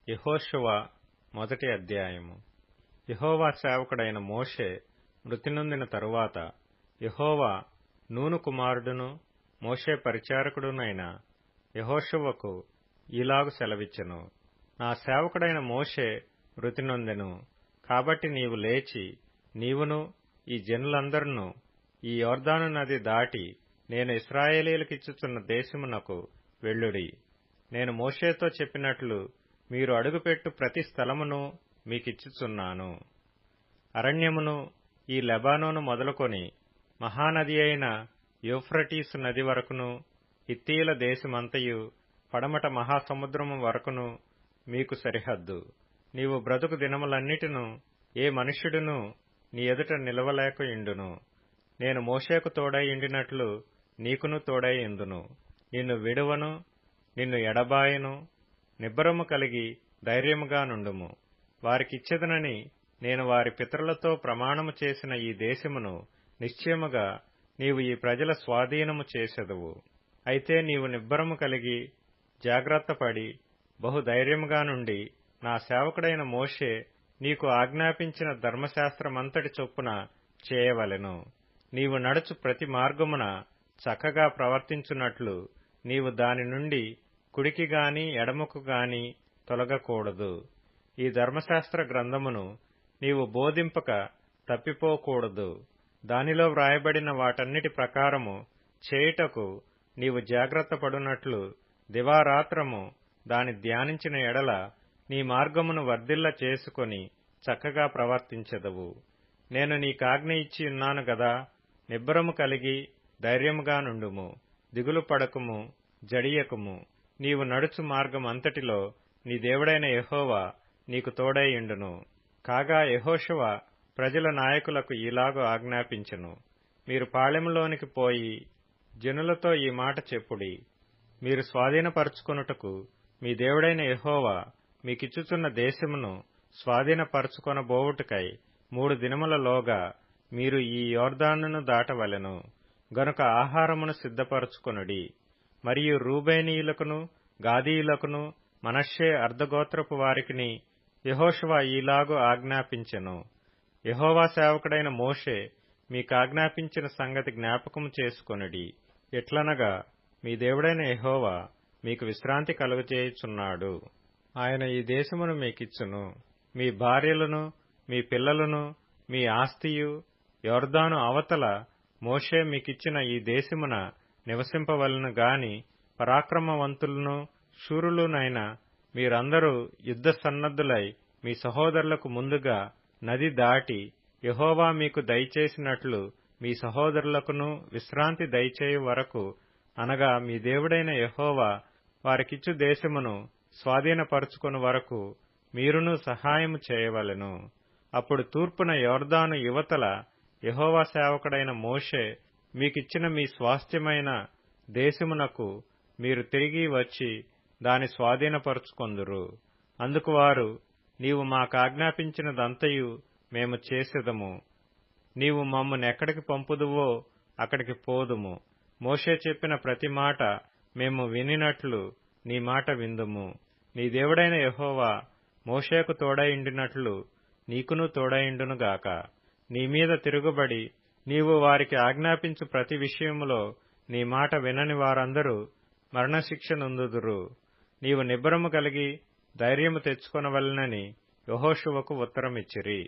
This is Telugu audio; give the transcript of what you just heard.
యెహోషువ మొదటి అధ్యాయము. యెహోవా సేవకుడైన మోషే మృతి నొందిన తరువాత యెహోవా నూను కుమారుడును మోషే పరిచారకుడునైన యెహోషువకు ఈలాగు సెలవిచ్చెను. నా సేవకుడైన మోషే మృతి నొందెను. కాబట్టి నీవు లేచి నీవును ఈ జనులందరును ఈ యొర్దాను నది దాటి నేను ఇశ్రాయేలీయులకిచ్చుచున్న దేశమునకు వెళ్ళుడి. నేను మోషేతో చెప్పినట్లు మీరు అడుగుపెట్టు ప్రతి స్థలమును మీకిచ్చుచున్నాను. అరణ్యమును ఈ లెబానోను మొదలుకొని మహానది అయిన యూఫ్రటీసు నది వరకును, హిత్తీయుల దేశమంతయు పడమట మహాసముద్రము వరకును మీకు సరిహద్దు. నీవు బ్రతుకు దినములన్నిటిను ఏ మనుష్యుడును నీ ఎదుట నిలవలేకయుండును. నేను మోషేకు తోడై ఉండినట్లు నీకును తోడై ఉందును. నిన్ను విడువను, నిన్ను ఎడబాయను. నిబ్బరము కలిగి ధైర్యముగా నుండుము. వారికిచ్చెదనని నేను వారి పితరులతో ప్రమాణము చేసిన ఈ దేశమును నిశ్చయముగా నీవు ఈ ప్రజల స్వాధీనము చేసెదవు. అయితే నీవు నిబ్బరము కలిగి జాగ్రత్తపడి బహుధైర్యముగా నుండి నా సేవకుడైన మోషే నీకు ఆజ్ఞాపించిన ధర్మశాస్త్రమంతటి చొప్పున చేయవలెను. నీవు నడుచు ప్రతి మార్గమున చక్కగా ప్రవర్తించున్నట్లు నీవు దాని నుండి కుడికి గాని ఎడమకు గాని తొలగకూడదు. ఈ ధర్మశాస్త్ర గ్రంథమును నీవు బోధింపక తప్పిపోకూడదు. దానిలో వ్రాయబడిన వాటన్నిటి ప్రకారము చేయుటకు నీవు జాగ్రత్త పడునట్లు దివారాత్రము దాని ధ్యానించిన ఎడల నీ మార్గమును వర్ధిల్ల చేసుకొని చక్కగా ప్రవర్తించెదవు. నేను నీకాజ్ఞ ఇచ్చి ఉన్నాను గదా. నిబ్బరము కలిగి ధైర్యముగా నుండుము. దిగులు పడకుము, జడియకుము. నీవు నడుచు మార్గం అంతటిలో నీ దేవుడైన యెహోవా నీకు తోడై ఉండును. కాగా యెహోషువ ప్రజల నాయకులకు ఈలాగు ఆజ్ఞాపించెను. మీరు పాళెములోనికి పోయి జనులతో ఈ మాట చెప్పుడి. మీరు స్వాధీనపరచుకొనుటకు మీ దేవుడైన యెహోవా మీకిచ్చుచున్న దేశమును స్వాధీనపరచుకొనబోవుటకై 3 దినములలోగా మీరు ఈ యొర్దానును దాటవలెను. గనుక ఆహారమును సిద్ధపరచుకొనుడి. మరియు రూబేనీయులకును గాదీయులకును మనష్షే అర్ధగోత్రపు వారికిని యెహోషువ ఈలాగు ఆజ్ఞాపించెను. యెహోవా సేవకుడైన మోషే మీకాజ్ఞాపించిన సంగతి జ్ఞాపకము చేసుకొనుడి. ఎట్లనగా మీ దేవుడైన యెహోవా మీకు విశ్రాంతి కలుగజేయుచున్నాడు. ఆయన ఈ దేశమును మీకిచ్చును. మీ భార్యలను, మీ పిల్లలను, మీ ఆస్తియు యొర్దాను అవతల మోషే మీకిచ్చిన ఈ దేశమున నివసింపవలెను గాని పరాక్రమవంతులను శూరులునైన మీరందరూ యుద్ధ సన్నద్ధులై మీ సహోదరులకు ముందుగా నది దాటి యెహోవా మీకు దయచేసినట్లు మీ సహోదరులకును విశ్రాంతి దయచేయు వరకు, అనగా మీ దేవుడైన యెహోవా వారికిచ్చు దేశమును స్వాధీనపరచుకొను వరకు మీరును సహాయము చేయవలెను. అప్పుడు తూర్పున యొర్దాను యువతల యెహోవా సేవకుడైన మోషే మీకిచ్చిన మీ స్వాస్థ్యమైన దేశమునకు మీరు తిరిగి వచ్చి దాని స్వాధీనపరచుకొందురు. అందుకు వారు, నీవు మాకాజ్ఞాపించినదంతయు మేము చేసెదము. నీవు మమ్మునెక్కడికి పంపుదువో అక్కడికి పోదుము. మోషే చెప్పిన ప్రతి మాట మేము వినినట్లు నీ మాట విందుము. నీ దేవుడైన యెహోవా మోషేకు తోడైయుండినట్లు నీకును తోడైయుండునుగాక. నీ మీద తిరుగుబడి నీవు వారికి ఆజ్ఞాపించు ప్రతి విషయములో నీ మాట వినని వారందరూ మరణశిక్ష నొందుదురు. నీవు నిబ్బరము కలిగి ధైర్యము తెచ్చుకొనవలెనని యెహోషువకు ఉత్తరమిచ్చిరి.